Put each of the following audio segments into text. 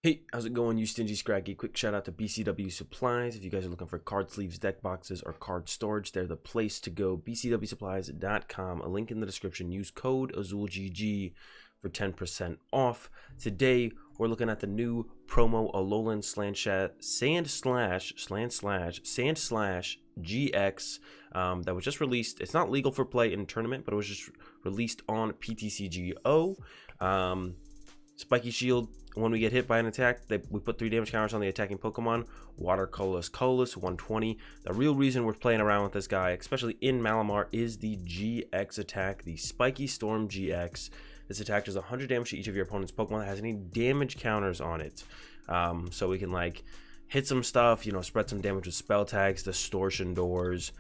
Hey, how's it going, you stingy scraggy? Quick shout out to BCW Supplies. If you guys are looking for card sleeves, deck boxes, or card storage, they're the place to go. BCWSupplies.com. A link in the description. Use code AzulGG for 10% off. Today, we're looking at the new promo Alolan Sandslash-GX that was just released. It's not legal for play in tournament, but it was just released on PTCGO. Spiky Shield. When we get hit by an attack, we put 3 damage counters on the attacking Pokemon. Water Colorless, 120. The real reason we're playing around with this guy, especially in Malamar, is the GX attack, the Spiky Storm GX. This attack does 100 damage to each of your opponent's Pokemon that has any damage counters on it. So we can like hit some stuff, spread some damage with spell tags, distortion doors.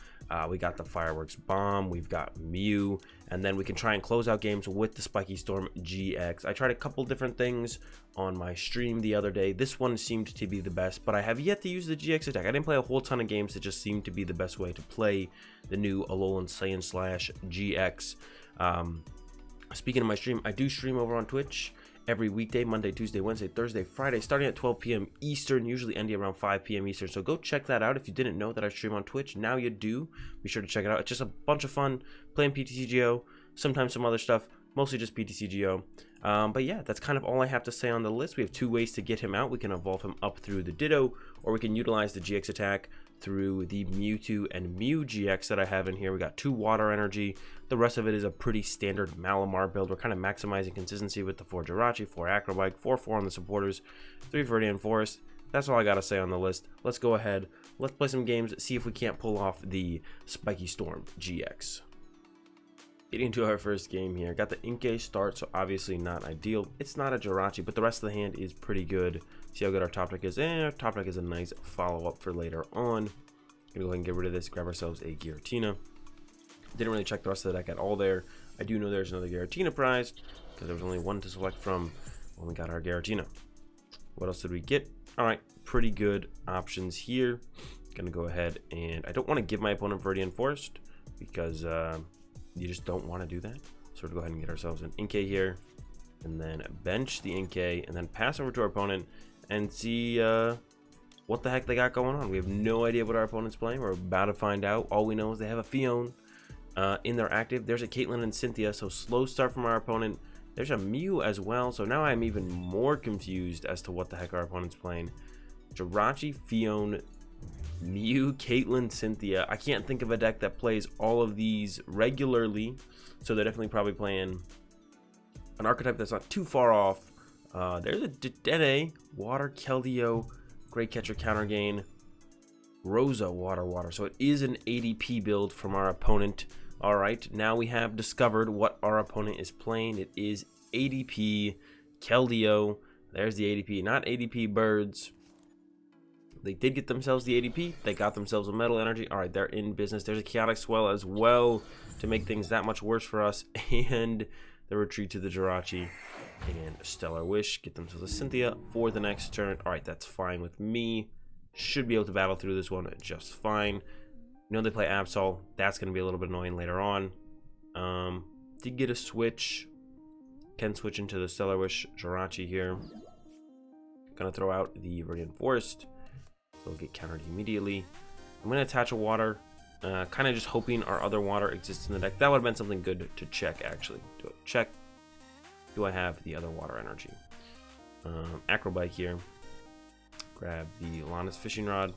We got the Fireworks Bomb, we've got Mew, and then we can try and close out games with the Spiky Storm GX. I tried a couple different things on my stream the other day. This one seemed to be the best, but I have yet to use the GX attack. I didn't play a whole ton of games. It just seemed to be the best way to play the new Alolan Sandslash-GX. Speaking of my stream, I do stream over on Twitch every weekday, Monday, Tuesday, Wednesday, Thursday, Friday, starting at 12 p.m. Eastern, usually ending around 5 p.m. Eastern. So go check that out. If you didn't know that I stream on Twitch, now you do. Be sure to check it out. It's just a bunch of fun playing PTCGO, sometimes some other stuff, mostly just PTCGO. But yeah, that's kind of all I have to say on the list. We have 2 ways to get him out. We can evolve him up through the Ditto, or we can utilize the GX attack through the Mewtwo and Mew GX that I have in here. We got 2 water energy. The rest of it is a pretty standard Malamar build. We're kind of maximizing consistency with the 4 Jirachi, 4 Acrobike, 4 on the supporters, 3 Viridian Forest. That's all I gotta say on the list. Let's go ahead, let's play some games, see if we can't pull off the Spiky Storm GX. Getting into our first game here. Got the Inkay start, so obviously not ideal. It's not a Jirachi, but the rest of the hand is pretty good. See how good our top deck is. Our top deck is a nice follow-up for later on. Gonna go ahead and get rid of this, grab ourselves a Giratina. Didn't really check the rest of the deck at all there. I do know there's another Giratina prize, because there was only 1 to select from when we got our Giratina. What else did we get? Alright, pretty good options here. Gonna go ahead and I don't want to give my opponent Viridian Forest, because you just don't want to do that. So we're gonna go ahead and get ourselves an Inkay here, and then bench the Inkay, and then pass over to our opponent and see what the heck they got going on. We have no idea what our opponent's playing. We're about to find out. All we know is they have a Fion in their active. There's a Caitlyn and Cynthia, so slow start from our opponent. There's a Mew as well, so now I'm even more confused as to what the heck our opponent's playing. Jirachi, Fion, Mew, Caitlyn, Cynthia. I can't think of a deck that plays all of these regularly, so they're definitely probably playing an archetype that's not too far off. There's a Dedede, Water, Keldeo, Great Catcher, Counter Gain, Rosa, Water. So it is an ADP build from our opponent. All right, now we have discovered what our opponent is playing. It is ADP Keldeo. There's the ADP, not ADP Birds. They did get themselves the ADP. They got themselves a Metal Energy. All right, they're in business. There's a Chaotic Swell as well to make things that much worse for us. And the retreat to the Jirachi and Stellar Wish. Get themselves a Cynthia for the next turn. All right, that's fine with me. Should be able to battle through this one just fine. They play Absol. That's going to be a little bit annoying later on. Did get a switch. Can switch into the Stellar Wish Jirachi here. Gonna throw out the Viridian Forest. They'll get countered immediately. I'm going to attach a water. Kind of just hoping our other water exists in the deck. That would have been something good to check, actually. Check. Do I have the other water energy? Acrobike here. Grab the Lannis Fishing Rod.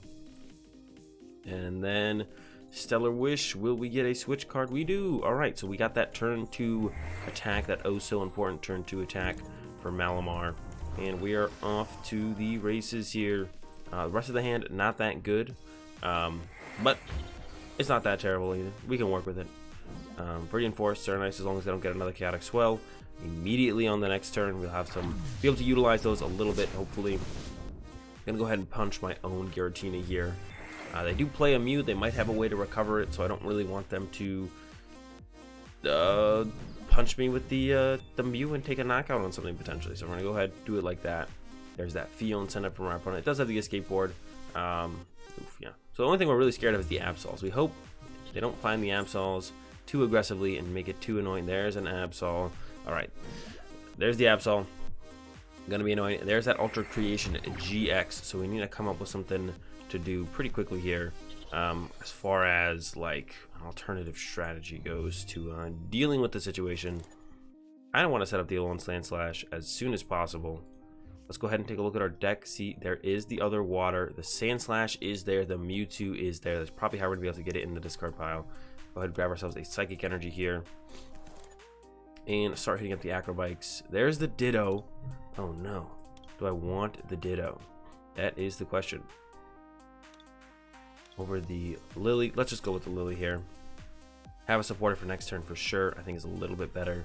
And then Stellar Wish. Will we get a switch card? We do. Alright, so we got that turn 2 attack, that oh so important turn 2 attack for Malamar. And we are off to the races here. The rest of the hand, not that good. But it's not that terrible either. We can work with it. Viridian Forest are nice as long as they don't get another Chaotic Swell. Immediately on the next turn, we'll have be able to utilize those a little bit, hopefully. Gonna go ahead and punch my own Giratina here. They do play a Mew. They might have a way to recover it, so I don't really want them to punch me with the Mew and take a knockout on something potentially. So we're gonna go ahead and do it like that. There's that Fion sent up from our opponent. It does have the escape board. Yeah. So the only thing we're really scared of is the Absols. We hope they don't find the Absols too aggressively and make it too annoying. There's an Absol. All right. There's the Absol. Gonna be annoying. There's that Ultra Creation GX, so we need to come up with something to do pretty quickly here, as far as like an alternative strategy goes to dealing with the situation. I don't want to set up the Alolan Sandslash as soon as possible. Let's go ahead and take a look at our deck. See, there is the other water. The Sandslash is there. The Mewtwo is there. That's probably how we're gonna be able to get it in the discard pile. Go ahead and grab ourselves a Psychic Energy here and start hitting up the Acrobikes. There's the Ditto. Oh no. Do I want the Ditto? That is the question. Over the Lily. Let's just go with the Lily here. Have a supporter for next turn for sure. I think is a little bit better.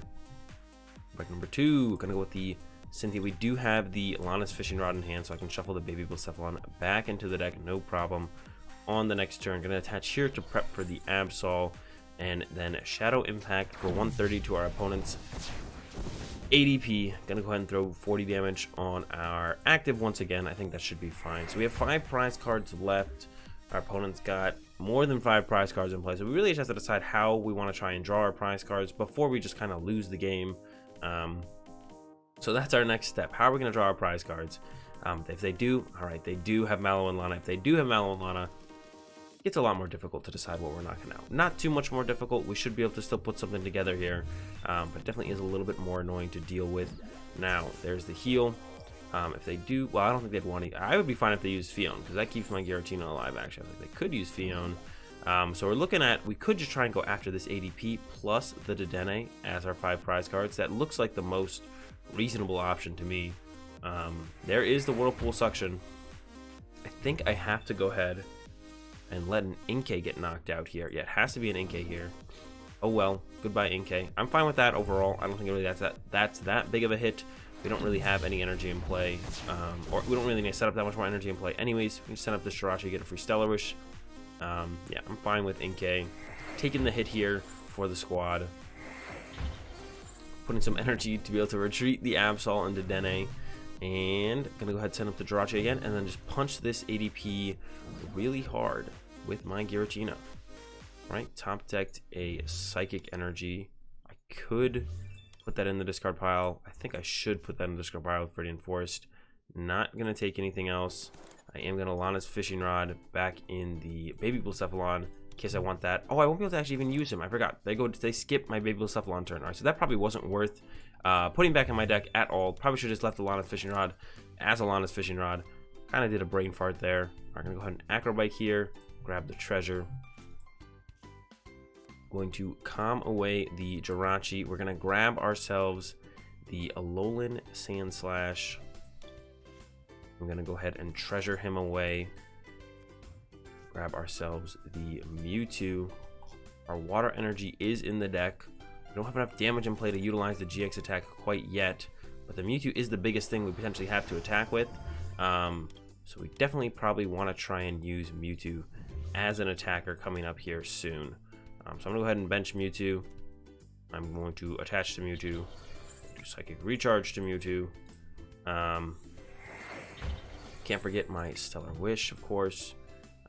Bike number 2. Gonna go with the Cynthia. We do have the Lana's Fishing Rod in hand, so I can shuffle the Baby Blacephalon back into the deck, no problem. On the next turn, gonna attach here to prep for the Absol, and then Shadow Impact for 130 to our opponent's ADP. Gonna go ahead and throw 40 damage on our active once again. I think that should be fine. So we have 5 prize cards left. Our opponent's got more than 5 prize cards in play, so we really just have to decide how we want to try and draw our prize cards before we just kind of lose the game. So that's our next step. How are we going to draw our prize cards? If they do, all right, they do have Mallow and Lana. If they do have Mallow and Lana, it's a lot more difficult to decide what we're knocking out. Not too much more difficult. We should be able to still put something together here, but it definitely is a little bit more annoying to deal with. Now, there's the heal. If they do, well, I don't think they'd want to. I would be fine if they use Fion, because that keeps my Giratina alive, actually. I think they could use Fion. So we're looking at, we could just try and go after this ADP plus the Dedenne as our 5 prize cards. That looks like the most reasonable option to me. There is the Whirlpool Suction. I think I have to go ahead and let an Inkay get knocked out here. Yeah, it has to be an Inkay here. Oh well, goodbye Inkay. I'm fine with that overall. I don't think really that's that big of a hit. We don't really have any energy in play, or we don't really need to set up that much more energy in play anyways. We can set up this Jirachi, get a free Stellar Wish. Yeah, I'm fine with Inkay taking the hit here for the squad. Putting some energy to be able to retreat the Absol and Dedenne. And gonna go ahead and send up the Jirachi again, and then just punch this ADP really hard with my Giratina. Right, top decked a Psychic Energy. I could put that in the discard pile. I think I should put that in the discard pile with Viridian Forest. Not gonna take anything else. I am gonna Lana's Fishing Rod back in the Baby Blacephalon in case I want that. Oh, I won't be able to actually even use him. I forgot. They skip my Baby Blacephalon turn. All right, so that probably wasn't worth putting back in my deck at all. Probably should have just left the Lana's Fishing Rod as a Lana's Fishing Rod. Kind of did a brain fart there. I'm gonna go ahead and Acrobike here, grab the treasure. Going to calm away the Jirachi. We're gonna grab ourselves the Alolan Sandslash. I'm gonna go ahead and treasure him away. Grab ourselves the Mewtwo. Our water energy is in the deck. We don't have enough damage in play to utilize the GX attack quite yet, but the Mewtwo is the biggest thing we potentially have to attack with. So we definitely probably want to try and use Mewtwo as an attacker coming up here soon. So I'm gonna go ahead and bench Mewtwo. I'm going to attach to Mewtwo, do Psychic Recharge to Mewtwo. Can't forget my Stellar Wish, of course.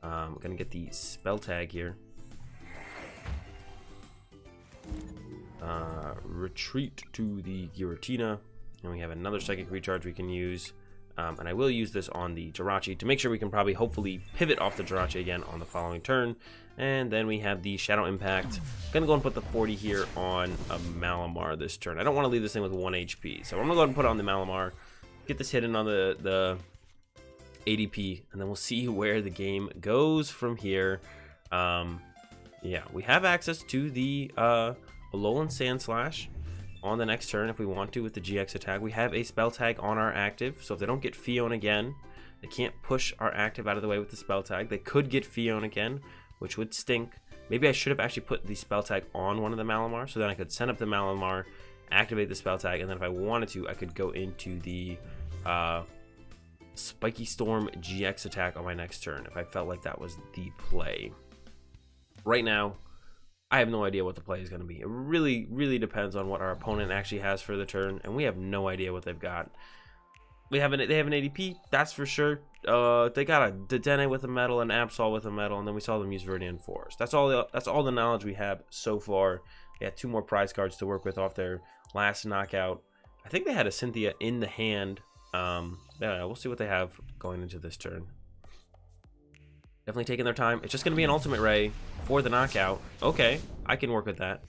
I'm gonna get the Spell Tag here. Retreat to the Giratina, and we have another Psychic Recharge we can use. And I will use this on the Jirachi to make sure we can probably hopefully pivot off the Jirachi again on the following turn. And then we have the Shadow Impact. Gonna go and put the 40 here on a Malamar this turn. I don't want to leave this thing with 1 HP, so I'm gonna go ahead and put it on the Malamar, get this hidden on the ADP, and then we'll see where the game goes from here. Yeah, we have access to the Alolan Sandslash on the next turn if we want to with the GX attack. We have a Spell Tag on our active, so if they don't get Fion again, they can't push our active out of the way with the Spell Tag. They could get Fion again, which would stink. Maybe I should have actually put the Spell Tag on one of the Malamar, so then I could send up the Malamar, activate the Spell Tag, and then if I wanted to, I could go into the Spiky Storm GX attack on my next turn if I felt like that was the play. Right now, I have no idea what the play is going to be. It really, really depends on what our opponent actually has for the turn, and we have no idea what they've got. They have an ADP, that's for sure. They got a Dedenne with a metal, an Absol with a metal, and then we saw them use Viridian Forest. That's all the knowledge we have so far. They had 2 more prize cards to work with off their last knockout. I think they had a Cynthia in the hand Yeah, we'll see what they have going into this turn. Definitely taking their time. It's just going to be an Ultimate Ray for the knockout. Okay, I can work with that.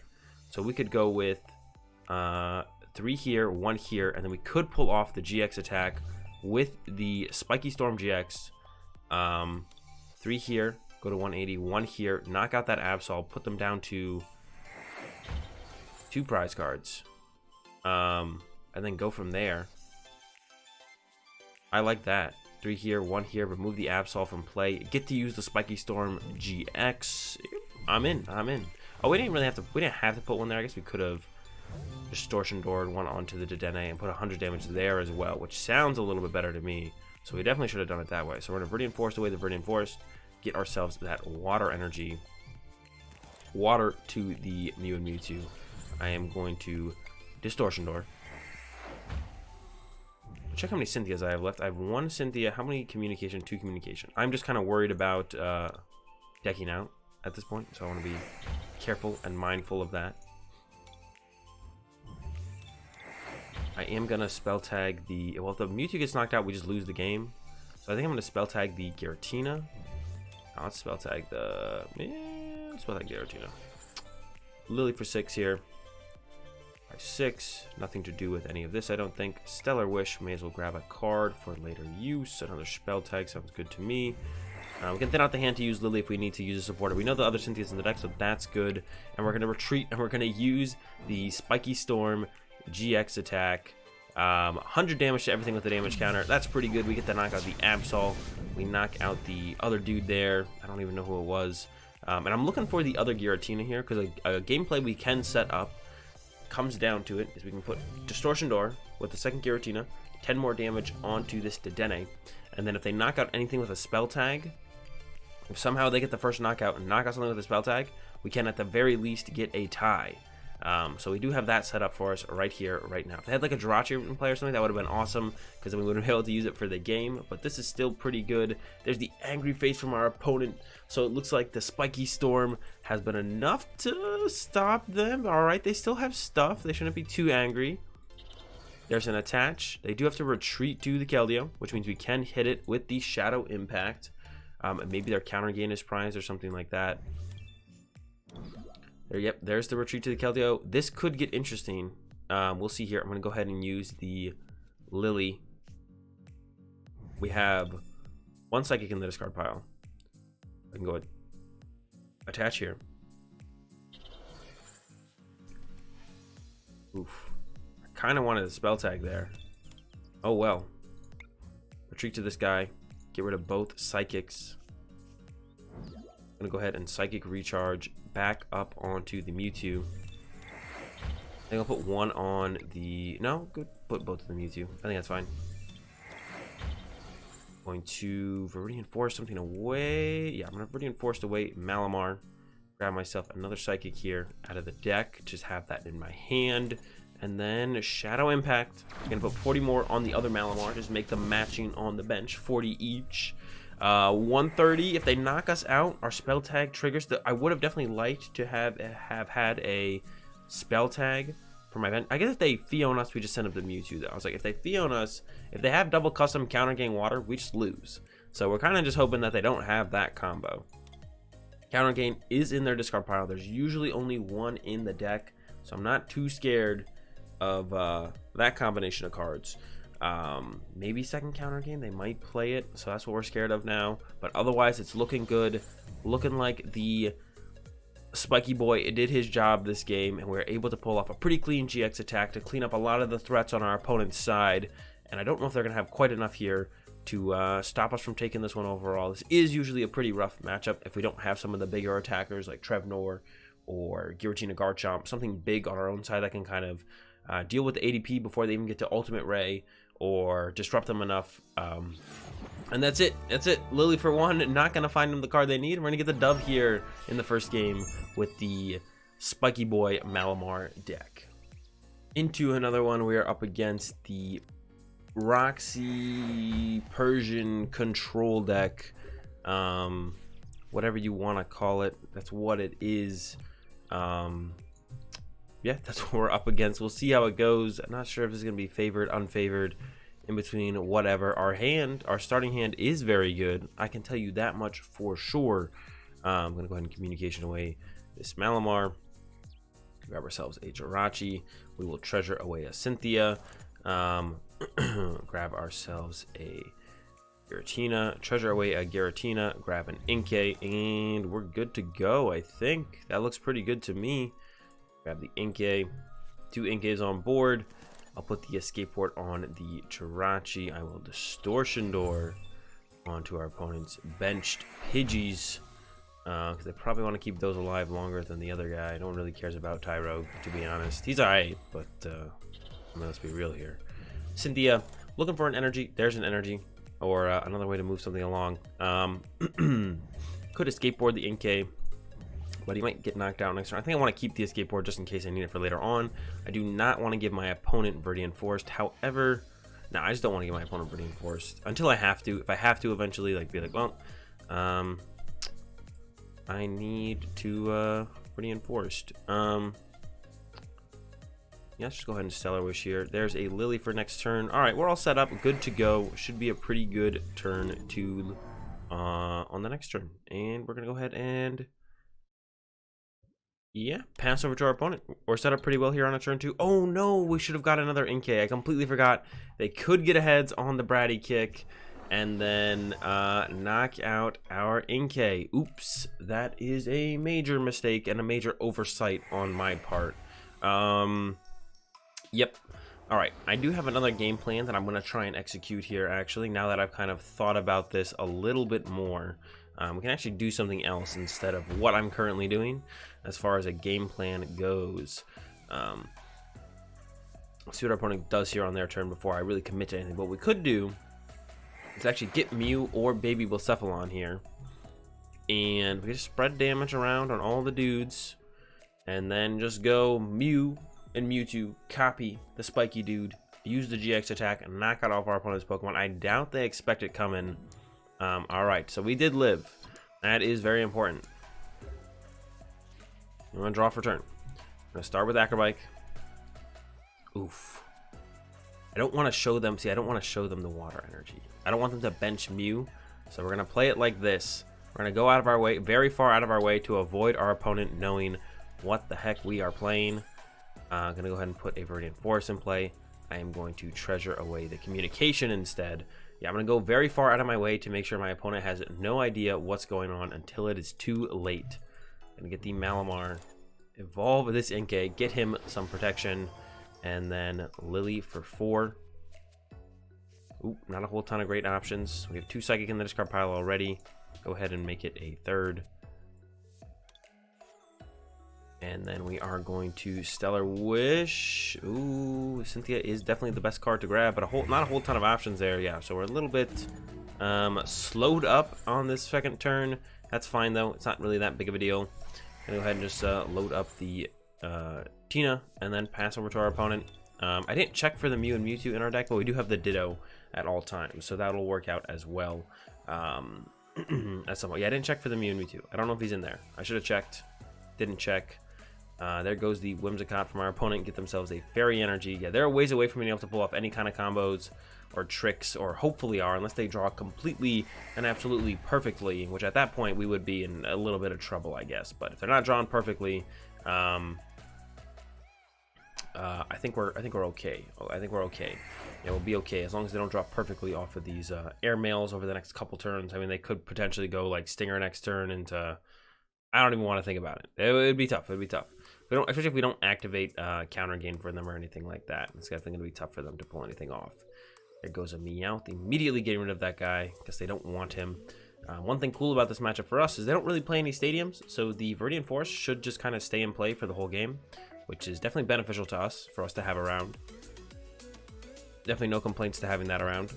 So we could go with 3 here, 1 here, and then we could pull off the GX attack with the Spiky Storm GX. 3 here, go to 180, 1 here, knock out that Absol, put them down to 2 prize cards. And then go from there. I like that. 3 here, 1 here, remove the Absol from play. Get to use the Spiky Storm GX. I'm in. Oh, we didn't have to put one there. I guess we could have Distortion Doored one onto the Dedenne and put 100 damage there as well, which sounds a little bit better to me. So we definitely should have done it that way. So we're going to Viridian Forest away the Viridian Forest, get ourselves that water energy. Water to the Mew and Mewtwo. I am going to Distortion Door. Check how many Cynthias I have left. I have 1 Cynthia. How many communication? 2 communication. I'm just kind of worried about decking out at this point, so I want to be careful and mindful of that. I am going to spell tag the... Well, if the Mewtwo gets knocked out, we just lose the game. So I think I'm going to spell tag the Giratina. Let's spell tag the... Yeah, let's spell tag Giratina. Lily for 6 here. 6, nothing to do with any of this, I don't think. Stellar Wish, may as well grab a card for later use. Another spell tag sounds good to me. We can thin out the hand to use Lily if we need to use a supporter. We know the other Cynthia's in the deck, so that's good. And we're going to retreat, and we're going to use the Spiky Storm GX attack. 100 damage to everything with the damage counter. That's pretty good. We get to knock out the Absol. We knock out the other dude there. I don't even know who it was. And I'm looking for the other Giratina here, because a gameplay we can set up comes down to it is we can put Distortion Door with the second Giratina, 10 more damage onto this Dedenne, and then if they knock out anything with a spell tag, if somehow they get the first knockout and knock out something with a spell tag, we can at the very least get a tie. So we do have that set up for us right here, right now. If they had like a Jirachi in play or something, that would have been awesome, because then we would have been able to use it for the game, but this is still pretty good. There's the angry face from our opponent, so it looks like the Spiky Storm has been enough to stop them. Alright, they still have stuff. They shouldn't be too angry. There's an attach. They do have to retreat to the Keldeo, which means we can hit it with the Shadow Impact. Maybe their counter gain is prized or something like that. There, yep, there's the retreat to the Keldeo. This could get interesting. We'll see here. I'm going to go ahead and use the Lily. We have 1 Psychic in the discard pile. I can go ahead, attach here. Oof. I kind of wanted a spell tag there. Oh well. Retreat to this guy. Get rid of both Psychics. I'm going to go ahead and Psychic Recharge back up onto the Mewtwo. I think I'll put 1 on the... No, good. Put both of the Mewtwo. I think that's fine. Going to Viridian Forest something away. Yeah, I'm going to Viridian Forest away Malamar. Grab myself another Psychic here out of the deck. Just have that in my hand. And then Shadow Impact. I'm going to put 40 more on the other Malamar. Just make them matching on the bench. 40 each. 130. If they knock us out, our spell tag triggers. I would have definitely liked to have had a spell tag for my event. I guess if they Fiona us, we just send up the Mewtwo though. I was like, if they Fiona us, if they have double custom counter gain water, we just lose. So we're kind of just hoping that they don't have that combo. Counter gain is in their discard pile. There's usually only 1 in the deck, so I'm not too scared of that combination of cards. Maybe second counter gain, they might play it, so that's what we're scared of now. But otherwise, it's looking good. Looking like the Spiky Boy, it did his job this game, and we were able to pull off a pretty clean GX attack to clean up a lot of the threats on our opponent's side. And I don't know if they're going to have quite enough here to stop us from taking this one overall. This is usually a pretty rough matchup if we don't have some of the bigger attackers like Trevnor or Giratina Garchomp, something big on our own side that can kind of deal with the ADP before they even get to Ultimate Ray or disrupt them enough. And that's it. That's it. Lily for 1. Not going to find them the card they need. We're going to get the dub here in the first game with the Spiky Boy Malamar deck. Into another one, we are up against the Roxy Persian control deck. Whatever you want to call it, that's what it is. Yeah, that's what we're up against. We'll see how it goes. I'm not sure if it's going to be favored, unfavored. in between whatever. Our starting hand is very good. I can tell you that much for sure. I'm gonna go ahead and communication away this Malamar. Grab ourselves a Jirachi. We will treasure away a Cynthia. Grab ourselves a Giratina, treasure away a Giratina, grab an Inkay, and we're good to go. I think that looks pretty good to me. Grab the Inkay, 2 Inkays on board. I'll put the escape port on the Jirachi. I will Distortion Door onto our opponent's benched Pidgeys, because they probably want to keep those alive longer than the other guy. No one really cares about Tyro, to be honest. He's alright, but I mean, let's be real here. Cynthia, looking for an energy. There's an energy. Or another way to move something along. Could escape board the Inkay, but he might get knocked out next turn. I think I want to keep the escape board just in case I need it for later on. I do not want to give my opponent Viridian Forest. However, no, I just don't want to give my opponent Viridian Forest until I have to. If I have to eventually, like, be like, well, I need to Viridian Forest. Yeah, let's just go ahead and Stellar Wish here. There's a Lily for next turn. All right, we're all set up, good to go. Should be a pretty good turn to on the next turn. And we're gonna go ahead and yeah, pass over to our opponent. We're set up pretty well here on a turn 2. Oh no, we should have got another Inkay. I completely forgot. They could get aheads on the Bratty kick and then knock out our Inkay. Oops, that is a major mistake and a major oversight on my part. Yep. All right, I do have another game plan that I'm going to try and execute here, actually, now that I've kind of thought about this a little bit more. We can actually do something else instead of what I'm currently doing as far as a game plan goes. Let's see what our opponent does here on their turn before I really commit to anything. What we could do is actually get Mew or Baby Blacephalon here, and we just spread damage around on all the dudes, and then just go Mew and Mewtwo, copy the spiky dude, use the GX attack, and knock out all of our opponent's Pokemon. I doubt they expect it coming. Alright, so we did live. That is very important. I'm going to draw for turn. I'm going to start with Acrobike. Oof. I don't want to show them, I don't want to show them the water energy. I don't want them to bench Mew, so we're going to play it like this. We're going to go out of our way, very far out of our way, to avoid our opponent knowing what the heck we are playing. I'm going to go ahead and put a Viridian Forest in play. I am going to treasure away the communication instead. Yeah, I'm going to go very far out of my way to make sure my opponent has no idea what's going on until it is too late. I'm going to get the Malamar, evolve this Inkay, get him some protection, and then Lily for 4. Ooh, not a whole ton of great options. We have 2 Psychic in the discard pile already. Go ahead and make it a 3rd. And then we are going to Stellar Wish. Ooh, Cynthia is definitely the best card to grab, but not a whole ton of options there. Yeah, so we're a little bit slowed up on this second turn. That's fine, though. It's not really that big of a deal. Gonna go ahead and just load up the Tina and then pass over to our opponent. I didn't check for the Mew and Mewtwo in our deck, but we do have the Ditto at all times, so that'll work out as well. At some point. Yeah, I didn't check for the Mew and Mewtwo. I don't know if he's in there. I should have checked. Didn't check. There goes the Whimsicott from our opponent. Get themselves a Fairy Energy. Yeah, they're a ways away from being able to pull off any kind of combos or tricks, or hopefully are, unless they draw completely and absolutely perfectly, which at that point we would be in a little bit of trouble, I guess. But if they're not drawn perfectly, I think we're okay. I think we're okay. Yeah, we'll be okay as long as they don't drop perfectly off of these air mails over the next couple turns. I mean, they could potentially go like Stinger next turn into. I don't even want to think about it. It'd be tough. It'd be tough. We don't, especially if we don't activate counter gain for them or anything like that. It's definitely going to be tough for them to pull anything off. There goes a Meowth, immediately getting rid of that guy because they don't want him. One thing cool about this matchup for us is they don't really play any stadiums, so the Viridian Forest should just kind of stay in play for the whole game, which is definitely beneficial to us, for us to have around. Definitely no complaints to having that around.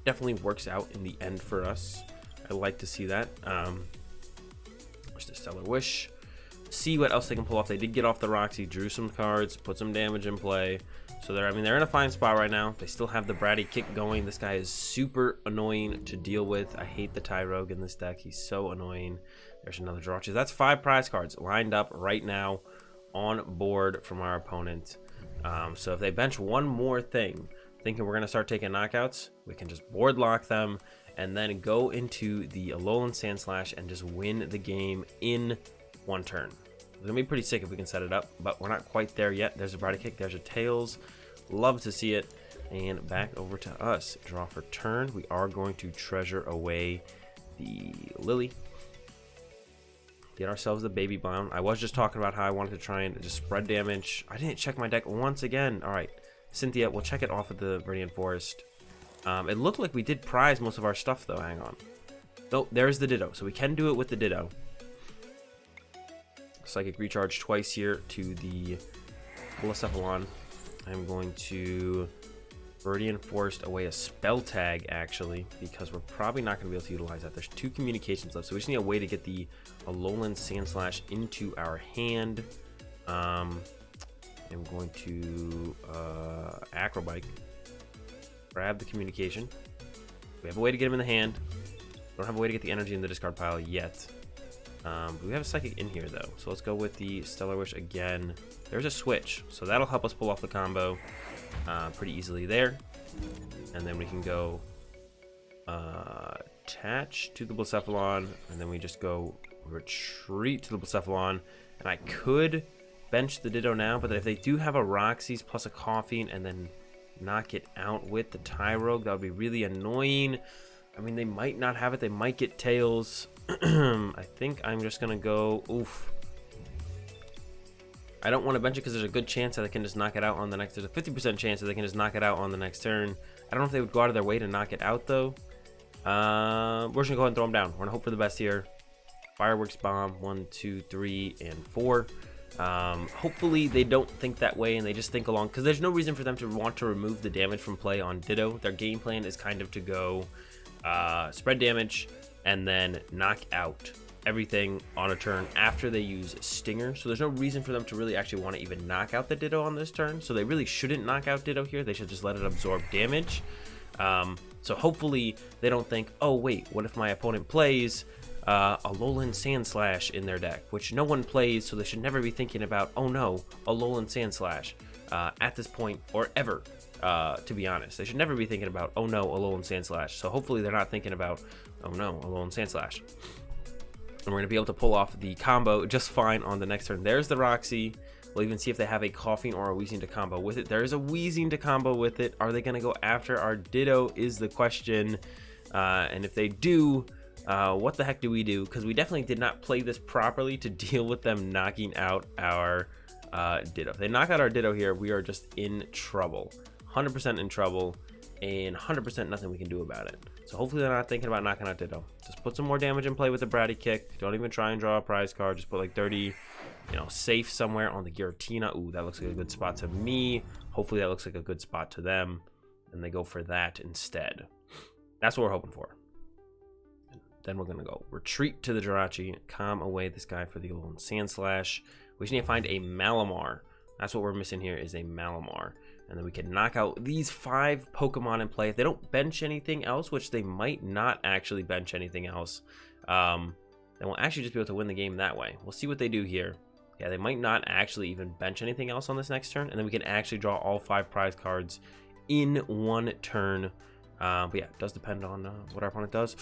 Definitely works out in the end for us. I like to see that. Where's the Stellar Wish? See what else they can pull off. They did get off the Roxy, drew some cards, put some damage in play. So they're in a fine spot right now. They still have the Bratty kick going. This guy is super annoying to deal with. I hate the Tyrogue in this deck. He's so annoying. There's another draw. That's 5 prize cards lined up right now on board from our opponent. So if they bench one more thing, thinking we're going to start taking knockouts, we can just board lock them and then go into the Alolan Sandslash and just win the game in one turn. It's going to be pretty sick if we can set it up, but we're not quite there yet. There's a Brady Kick, there's a Tails. Love to see it. And back over to us. Draw for turn. We are going to treasure away the Lily. Get ourselves the Baby Bomb. I was just talking about how I wanted to try and just spread damage. I didn't check my deck once again. All right, Cynthia, we'll check it off of the Viridian Forest. It looked like we did prize most of our stuff, though. Hang on. Oh, there's the Ditto. So we can do it with the Ditto. Psychic Recharge twice here to the Blacephalon. I'm going to Viridian Forest away a Spell Tag, actually, because we're probably not going to be able to utilize that. There's 2 communications left, so we just need a way to get the Alolan Sandslash into our hand. I'm going to Acrobike. Grab the communication. We have a way to get him in the hand. Don't have a way to get the energy in the discard pile yet. We have a Psychic in here, though, so let's go with the Stellar Wish again. There's a switch, so that'll help us pull off the combo pretty easily there. And then we can go attach to the Blacephalon, and then we just go retreat to the Blacephalon. And I could bench the Ditto now, but if they do have a Roxy's plus a Coughing and then knock it out with the Tyrogue, that would be really annoying. I mean, they might not have it. They might get Tails. I think I'm just going to go... Oof. I don't want to bench it because there's a good chance that they can just knock it out on the next... There's a 50% chance that they can just knock it out on the next turn. I don't know if they would go out of their way to knock it out, though. We're just going to go ahead and throw them down. We're going to hope for the best here. Fireworks Bomb, 1, 2, 3, and 4. Hopefully they don't think that way and they just think along, because there's no reason for them to want to remove the damage from play on Ditto. Their game plan is kind of to go spread damage and then knock out everything on a turn after they use Stinger. So there's no reason for them to really actually want to even knock out the Ditto on this turn. So they really shouldn't knock out Ditto here. They should just let it absorb damage. So hopefully they don't think, oh wait, what if my opponent plays Alolan Sandslash in their deck, which no one plays, so they should never be thinking about, oh no, Alolan Sandslash at this point or ever, to be honest. They should never be thinking about, oh no, Alolan Sandslash. So hopefully they're not thinking about, oh no, Alolan Sandslash. And we're going to be able to pull off the combo just fine on the next turn. There's the Roxy. We'll even see if they have a Coughing or a Wheezing to combo with it. There is a Wheezing to combo with it. Are they going to go after our Ditto is the question. And if they do... what the heck do we do? Because we definitely did not play this properly to deal with them knocking out our Ditto. If they knock out our Ditto here, we are just in trouble. 100% in trouble, and 100% nothing we can do about it. So hopefully they're not thinking about knocking out Ditto. Just put some more damage in play with the Brady Kick. Don't even try and draw a prize card. Just put like 30, you know, safe somewhere on the Giratina. Ooh, that looks like a good spot to me. Hopefully that looks like a good spot to them, and they go for that instead. That's what we're hoping for. Then we're going to go retreat to the Jirachi, calm away this guy for the Alolan Sandslash. We just need to find a Malamar. That's what we're missing here, is a Malamar. And then we can knock out these 5 Pokemon in play. If they don't bench anything else, which they might not actually bench anything else, then we'll actually just be able to win the game that way. We'll see what they do here. Yeah, they might not actually even bench anything else on this next turn. And then we can actually draw all 5 prize cards in one turn. But yeah, it does depend on what our opponent does.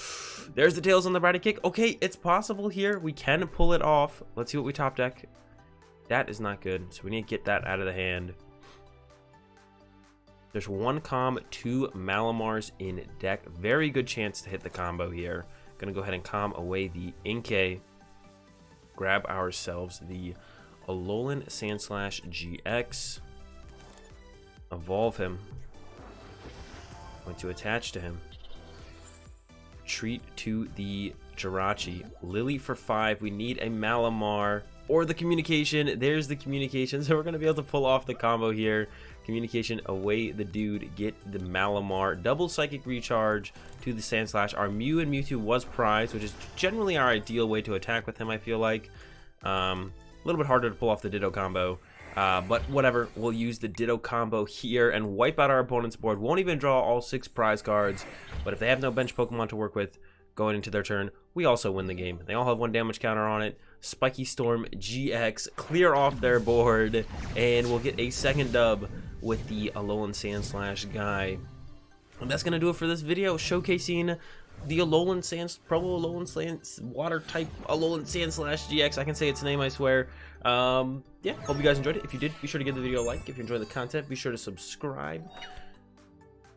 There's the Tails on the Brady Kick. Okay, it's possible here. We can pull it off. Let's see what we top deck. That is not good, so we need to get that out of the hand. There's 1 comm, 2 Malamars in deck. Very good chance to hit the combo here. Gonna go ahead and comm away the Inkay. Grab ourselves the Alolan Sandslash-GX. Evolve him. Going to attach to him. Treat to the Jirachi. Lily for 5. We need a Malamar or the communication. There's the communication. So we're going to be able to pull off the combo here. Communication away the dude. Get the Malamar. Double Psychic Recharge to the Sandslash. Our Mew and Mewtwo was prized, which is generally our ideal way to attack with him, I feel like. A little bit harder to pull off the Ditto combo. But whatever, we'll use the Ditto combo here and wipe out our opponent's board. Won't even draw all 6 prize cards, but if they have no bench Pokemon to work with, going into their turn, we also win the game. They all have 1 damage counter on it. Spiky Storm GX clear off their board, and we'll get a second dub with the Alolan Sandslash guy. And that's gonna do it for this video, showcasing the Alolan Water type Alolan Sandslash-GX. I can say its name, I swear. Yeah, hope you guys enjoyed it. If you did, be sure to give the video a like. If you enjoyed the content, be sure to subscribe.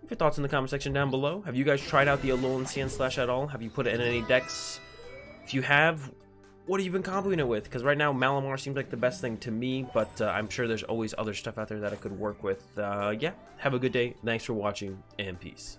Leave your thoughts in the comment section down below. Have you guys tried out the Alolan Sandslash at all? Have you put it in any decks? If you have, what have you been comboing it with? Because right now, Malamar seems like the best thing to me, but I'm sure there's always other stuff out there that I could work with. Yeah, have a good day. Thanks for watching, and peace.